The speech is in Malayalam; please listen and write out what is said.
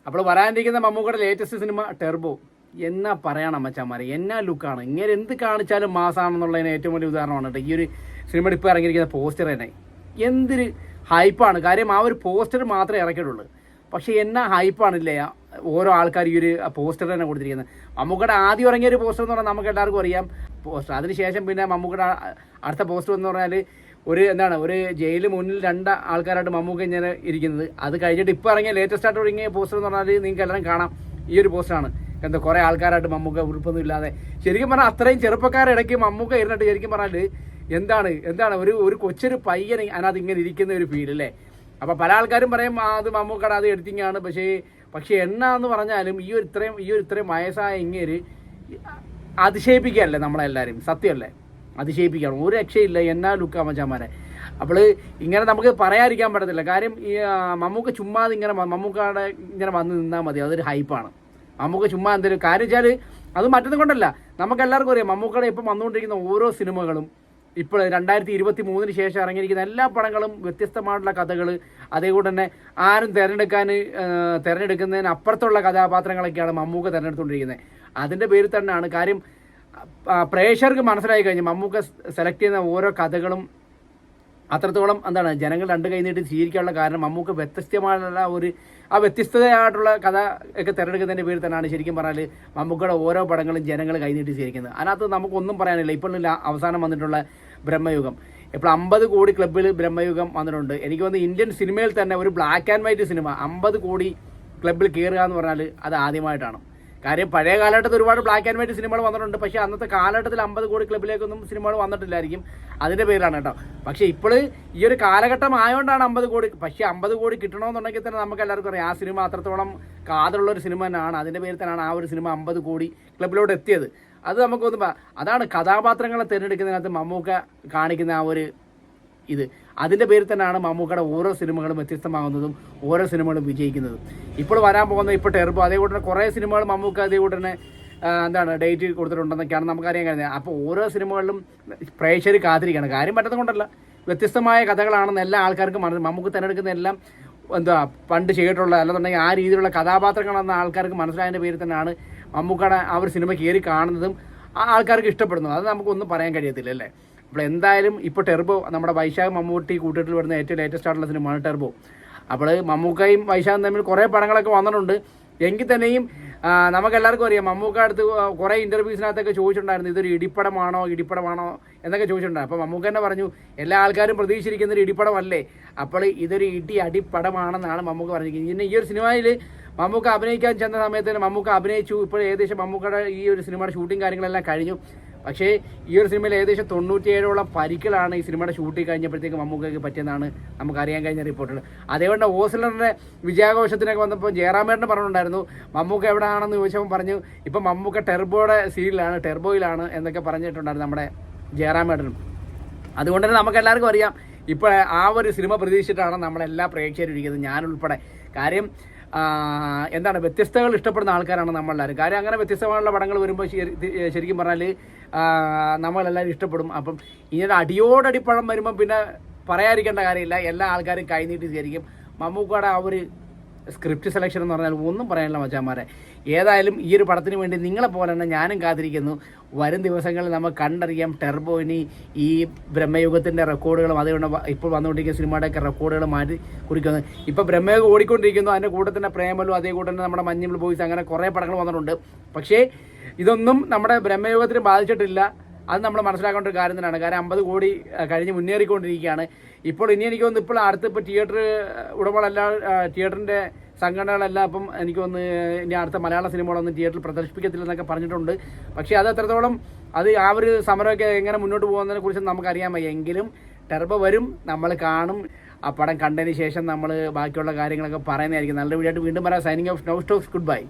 അപ്പോൾ വരാനിരിക്കുന്ന മമ്മൂക്കയുടെ ലേറ്റസ്റ്റ് സിനിമ ടെർബോ. എന്നാ പറയണം മച്ചാമാരെ, എന്നാ ലുക്കാണ്. ഇങ്ങനെ എന്ത് കാണിച്ചാലും മാസാണെന്നുള്ളതിന് ഏറ്റവും വലിയ ഉദാഹരണമാണ് കേട്ടോ ഈ ഒരു സിനിമയുടെ ഇപ്പോൾ ഇറങ്ങിയിരിക്കുന്ന പോസ്റ്റർ തന്നെ. എന്തൊരു ഹൈപ്പാണ്. കാര്യം ആ ഒരു പോസ്റ്റർ മാത്രമേ ഇറക്കിയിട്ടുള്ളൂ, പക്ഷേ എന്നാ ഹൈപ്പാണില്ലേ ഓരോ ആൾക്കാർ ഈ ഒരു പോസ്റ്റർ തന്നെ കൊടുത്തിരിക്കുന്നത്. മമ്മൂക്കയുടെ ആദ്യം ഇറങ്ങിയ ഒരു പോസ്റ്റർ എന്ന് പറഞ്ഞാൽ നമുക്ക് എല്ലാവർക്കും അറിയാം പോസ്റ്റർ. അതിനുശേഷം പിന്നെ മമ്മൂക്കയുടെ അടുത്ത പോസ്റ്റർ എന്ന് പറഞ്ഞാൽ ഒരു ജയിലിന് മുന്നിൽ രണ്ട് ആൾക്കാരായിട്ട് മമ്മൂക്ക ഇങ്ങനെ ഇരിക്കുന്നത്. അത് കഴിഞ്ഞിട്ട് ഇപ്പോൾ ഇറങ്ങിയ ലേറ്റസ്റ്റ് ആയിട്ട് ഇറങ്ങിയ പോസ്റ്റർ എന്ന് പറഞ്ഞാൽ നിങ്ങൾക്ക് എല്ലാവരും കാണാം ഈ ഒരു പോസ്റ്ററാണ്. എന്താ കുറേ ആൾക്കാരായിട്ട് മമ്മൂക്ക ഉറുപ്പൊന്നും ഇല്ലാതെ, ശരിക്കും പറഞ്ഞാൽ അത്രയും ചെറുപ്പക്കാരിടയ്ക്ക് മമ്മൂക്ക ഇരുന്നിട്ട് ശരിക്കും പറഞ്ഞാൽ എന്താണ് ഒരു കൊച്ചൊരു പയ്യൻ അതിനകത്ത് ഇങ്ങനെ ഇരിക്കുന്ന ഒരു ഫീൽ അല്ലേ. അപ്പോൾ പല ആൾക്കാരും പറയും അത് മമ്മൂക്കയുടെ അത് എഡിറ്റിംഗ് ആണ്. പക്ഷേ എന്ന് പറഞ്ഞാലും ഈ ഒരു ഇത്രയും വയസ്സായ ഇങ്ങേര് അതിശയിപ്പിക്കുകയല്ലേ നമ്മളെല്ലാവരും, സത്യമല്ലേ, അതിശയിപ്പിക്കണം. ഒരു രക്ഷയില്ല. എന്നാ ലുക്കാ മച്ചാമാരെ. അപ്പോൾ ഇങ്ങനെ നമുക്ക് പറയാതിരിക്കാൻ പറ്റത്തില്ല. കാര്യം ഈ മമ്മൂക്ക ചുമ്മാതെ മമ്മൂക്കയുടെ ഇങ്ങനെ വന്ന് നിന്നാൽ മതി, അതൊരു ഹൈപ്പാണ്. മമ്മൂക്ക ചുമ്മാ എന്തെങ്കിലും കാര്യം വെച്ചാൽ അത് മറ്റൊന്നും കൊണ്ടല്ല, നമുക്ക് എല്ലാവർക്കും അറിയാം മമ്മൂക്കയുടെ ഇപ്പം വന്നുകൊണ്ടിരിക്കുന്ന ഓരോ സിനിമകളും ഇപ്പോൾ 2023 ശേഷം ഇറങ്ങിയിരിക്കുന്ന എല്ലാ പടങ്ങളും വ്യത്യസ്തമായിട്ടുള്ള കഥകൾ, അതേപോലെ തന്നെ ആരും തിരഞ്ഞെടുക്കുന്നതിന് അപ്പുറത്തുള്ള കഥാപാത്രങ്ങളൊക്കെയാണ് മമ്മൂക്ക തിരഞ്ഞെടുത്തുകൊണ്ടിരിക്കുന്നത്. അതിൻ്റെ പേരിൽ തന്നെയാണ് കാര്യം. പ്രേക്ഷകർക്ക് മനസ്സിലായി കഴിഞ്ഞു മമ്മൂക്ക സെലക്ട് ചെയ്യുന്ന ഓരോ കഥകളും അത്രത്തോളം ജനങ്ങൾ രണ്ട് കൈ നീട്ടി സ്വീകരിക്കാനുള്ള കാരണം മമ്മൂക്ക വ്യത്യസ്തതയായിട്ടുള്ള കഥ ഒക്കെ തിരഞ്ഞെടുക്കുന്നതിൻ്റെ പേരിൽ തന്നെയാണ് ശരിക്കും പറഞ്ഞാൽ മമ്മൂക്കയുടെ ഓരോ പടങ്ങളും ജനങ്ങൾ കൈനീട്ടി സ്വീകരിക്കുന്നത്. അതിനകത്ത് നമുക്കൊന്നും പറയാനില്ല. ഇപ്പോൾ അവസാനം വന്നിട്ടുള്ള ബ്രഹ്മയുഗം, ഇപ്പോൾ 50 കോടി ക്ലബ്ബിൽ ബ്രഹ്മയുഗം വന്നിട്ടുണ്ട്. എനിക്ക് തോന്നുന്നു ഇന്ത്യൻ സിനിമയിൽ തന്നെ ഒരു ബ്ലാക്ക് ആൻഡ് വൈറ്റ് സിനിമ 50 കോടി ക്ലബ്ബിൽ കയറുക എന്ന് പറഞ്ഞാൽ അത് ആദ്യമായിട്ടാണ്. കാര്യം പഴയ കാലഘട്ടത്തിൽ ഒരുപാട് ബ്ലാക്ക് ആൻഡ് വൈറ്റ് സിനിമകൾ വന്നിട്ടുണ്ട്, പക്ഷേ അന്നത്തെ കാലഘട്ടത്തിൽ 50 കോടി ക്ലബ്ബിലേക്കൊന്നും സിനിമകൾ വന്നിട്ടില്ലായിരിക്കും. അതിൻ്റെ പേരിലാണ് കേട്ടോ. പക്ഷേ ഇപ്പോൾ ഈ ഒരു കാലഘട്ടം ആയതുകൊണ്ടാണ് 50 കോടി. പക്ഷേ 50 കോടി കിട്ടണമെന്നുണ്ടെങ്കിൽ തന്നെ നമുക്ക് എല്ലാവർക്കും അറിയാം ആ സിനിമ അത്രത്തോളം കാതുള്ളൊരു സിനിമ തന്നെയാണ്. അതിൻ്റെ പേരിൽ തന്നെയാണ് ആ ഒരു സിനിമ 50 കോടി ക്ലബ്ബിലോട്ട് എത്തിയത്. അത് അതാണ് കഥാപാത്രങ്ങളെ തിരഞ്ഞെടുക്കുന്നതിനകത്ത് മമ്മൂക്ക കാണിക്കുന്ന ആ ഒരു അതിൻ്റെ പേരിൽ തന്നെയാണ് മമ്മൂക്കയുടെ ഓരോ സിനിമകളും വ്യത്യസ്തമാകുന്നതും ഓരോ സിനിമകളും വിജയിക്കുന്നതും. ഇപ്പോൾ വരാൻ പോകുന്ന ഇപ്പോൾ ടെർബോ, അതേപോലെ തന്നെ കുറേ സിനിമകൾ മമ്മൂക്ക അതേപോലെ തന്നെ ഡേറ്റ് കൊടുത്തിട്ടുണ്ടെന്നൊക്കെയാണ് നമുക്കറിയാൻ കഴിയുന്നത്. അപ്പോൾ ഓരോ സിനിമകളിലും പ്രേക്ഷകർ കാത്തിരിക്കുകയാണ്. കാര്യം പറ്റുന്നത് കൊണ്ടല്ല, വ്യത്യസ്തമായ കഥകളാണെന്ന് എല്ലാ ആൾക്കാർക്കും മമ്മൂക്ക തിരഞ്ഞെടുക്കുന്ന എല്ലാം പണ്ട് ചെയ്തിട്ടുള്ള അല്ലെന്നുണ്ടെങ്കിൽ ആ രീതിയിലുള്ള കഥാപാത്രങ്ങളെന്ന ആൾക്കാർക്ക് മനസ്സിലായതിൻ്റെ പേരിൽ തന്നെയാണ് മമ്മൂക്കയുടെ ആ ഒരു സിനിമ കയറി കാണുന്നതും ആ ആൾക്കാർക്ക് ഇഷ്ടപ്പെടുന്നതും. അത് നമുക്കൊന്നും പറയാൻ കഴിയത്തില്ല അല്ലേ. അപ്പോൾ എന്തായാലും ഇപ്പോൾ ടെർബോ നമ്മുടെ വൈശാഖ് മമ്മൂട്ടി കൂട്ടുകെട്ടിൽ വരുന്ന ഏറ്റവും ലേറ്റസ്റ്റ് ആയിട്ടുള്ള സിനിമയാണ് ടെർബോ. അപ്പോൾ മമ്മൂക്കയും വൈശാഖും തമ്മിൽ കുറേ പടങ്ങളൊക്കെ വന്നിട്ടുണ്ട്. എങ്കിൽ തന്നെയും നമുക്കെല്ലാവർക്കും അറിയാം മമ്മൂക്ക അടുത്ത് കുറേ ഇൻ്റർവ്യൂസിനകത്തൊക്കെ ചോദിച്ചിട്ടുണ്ടായിരുന്നു ഇതൊരു ഇടിപ്പടമാണോ എന്നൊക്കെ ചോദിച്ചിട്ടുണ്ടായിരുന്നു. അപ്പോൾ മമ്മൂക്ക തന്നെ പറഞ്ഞു എല്ലാ ആൾക്കാരും പ്രതീക്ഷിച്ചിരിക്കുന്നൊരു ഇടിപ്പടമല്ലേ, അപ്പോൾ ഇതൊരു അടിപ്പടമാണെന്നാണ് മമ്മൂക്ക പറഞ്ഞിരിക്കുന്നത്. പിന്നെ ഈ ഒരു സിനിമയിൽ മമ്മൂക്ക അഭിനയിക്കാൻ ചെന്ന സമയത്ത് തന്നെ മമ്മൂക്ക അഭിനയിച്ചു. ഇപ്പോൾ ഏകദേശം മമ്മൂക്കയുടെ ഈ ഒരു സിനിമയുടെ ഷൂട്ടിംഗ് കാര്യങ്ങളെല്ലാം കഴിഞ്ഞു. പക്ഷേ ഈ ഒരു സിനിമയിൽ ഏകദേശം 97ഓളം പരിക്കുകളാണ് ഈ സിനിമയുടെ ഷൂട്ടിംഗ് കഴിഞ്ഞപ്പോഴത്തേക്ക് മമ്മൂക്കയ്ക്ക് പറ്റിയെന്നാണ് നമുക്കറിയാൻ കഴിഞ്ഞ റിപ്പോർട്ടുകൾ. അതേപോലെ ഓസ്ലറിൻ്റെ വിജയാഘോഷത്തിനൊക്കെ വന്നപ്പോൾ ജയറാമേട്ടന് പറഞ്ഞിട്ടുണ്ടായിരുന്നു മമ്മൂക്ക എവിടെയാണെന്ന് ചോദിച്ചപ്പോൾ പറഞ്ഞു ഇപ്പം മമ്മൂക്ക ടെർബോയിലാണ് എന്നൊക്കെ പറഞ്ഞിട്ടുണ്ടായിരുന്നു നമ്മുടെ ജയറാമേട്ടനും. അതുകൊണ്ട് തന്നെ നമുക്ക് എല്ലാവർക്കും അറിയാം ഇപ്പോൾ ആ ഒരു സിനിമ പ്രതീക്ഷിച്ചിട്ടാണ് നമ്മളെല്ലാ പ്രേക്ഷകരും ഇരിക്കുന്നത്, ഞാനുൾപ്പെടെ. കാര്യം വ്യത്യസ്തകൾ ഇഷ്ടപ്പെടുന്ന ആൾക്കാരാണ് നമ്മളെല്ലാവരും. കാര്യം അങ്ങനെ വ്യത്യസ്തമായുള്ള പടങ്ങൾ വരുമ്പോൾ ശരിക്കും പറഞ്ഞാൽ നമ്മളെല്ലാവരും ഇഷ്ടപ്പെടും. അപ്പം ഇങ്ങനെ അടിയോടടി പടം വരുമ്പം പിന്നെ പറയാതിരിക്കേണ്ട കാര്യമില്ല, എല്ലാ ആൾക്കാരും കൈനീട്ടി സ്വീകരിക്കും. മമ്മൂക്കയുടെ ആ ഒരു സ്ക്രിപ്റ്റ് സെലക്ഷൻ എന്ന് പറഞ്ഞാൽ ഒന്നും പറയാനില്ല മച്ചാന്മാരെ. ഏതായാലും ഈ ഒരു പടത്തിന് വേണ്ടി നിങ്ങളെ പോലെ തന്നെ ഞാനും കാത്തിരിക്കുന്നു. വരും ദിവസങ്ങളിൽ നമുക്ക് കണ്ടറിയാം ടെർബോയിന് ഈ ബ്രഹ്മയുഗത്തിൻ്റെ റെക്കോർഡുകളും അതുകൊണ്ട് ഇപ്പോൾ വന്നുകൊണ്ടിരിക്കുന്ന സിനിമയുടെയൊക്കെ റെക്കോർഡുകൾ മാറ്റി കുറിക്കുന്നത്. ഇപ്പോൾ ബ്രഹ്മയുഗം ഓടിക്കൊണ്ടിരിക്കുന്നു, അതിൻ്റെ കൂടെ തന്നെ പ്രേമലും അതേ കൂടെ തന്നെ നമ്മുടെ മഞ്ഞുമൽ ബോയ്സ്, അങ്ങനെ കുറേ പടങ്ങൾ വന്നിട്ടുണ്ട്. പക്ഷേ ഇതൊന്നും നമ്മുടെ ബ്രഹ്മയുഗത്തിന് ബാധിച്ചിട്ടില്ല. അത് നമ്മൾ മനസ്സിലാക്കേണ്ട ഒരു കാര്യം തന്നെയാണ്. കാരണം 50 കോടി കഴിഞ്ഞ് മുന്നേറിക്കൊണ്ടിരിക്കുകയാണ്. ഇപ്പോൾ എനിക്ക് തോന്നുന്നു ഇപ്പോൾ അടുത്തിപ്പോൾ തിയേറ്റർ ഉടമകളെല്ലാം തിയേറ്ററിൻ്റെ സംഘടനകളെല്ലാം ഇപ്പം എനിക്ക് തോന്നുന്നു ഇനി അടുത്ത മലയാള സിനിമകളൊന്നും തിയേറ്ററിൽ പ്രദർശിപ്പിക്കത്തില്ലെന്നൊക്കെ പറഞ്ഞിട്ടുണ്ട്. പക്ഷേ അത് എത്രത്തോളം ആ ഒരു സമരമൊക്കെ എങ്ങനെ മുന്നോട്ട് പോകുന്നതിനെ കുറിച്ച് നമുക്കറിയാൻ വയ്യ. എങ്കിലും ടെർബോ വരും, നമ്മൾ കാണും. ആ പടം കണ്ടതിന് ശേഷം നമ്മൾ ബാക്കിയുള്ള കാര്യങ്ങളൊക്കെ പറയുന്നതായിരിക്കും. നല്ല വീഡിയോ ആയിട്ട് വീണ്ടും പറയാം. Signing off, no stocks, good by.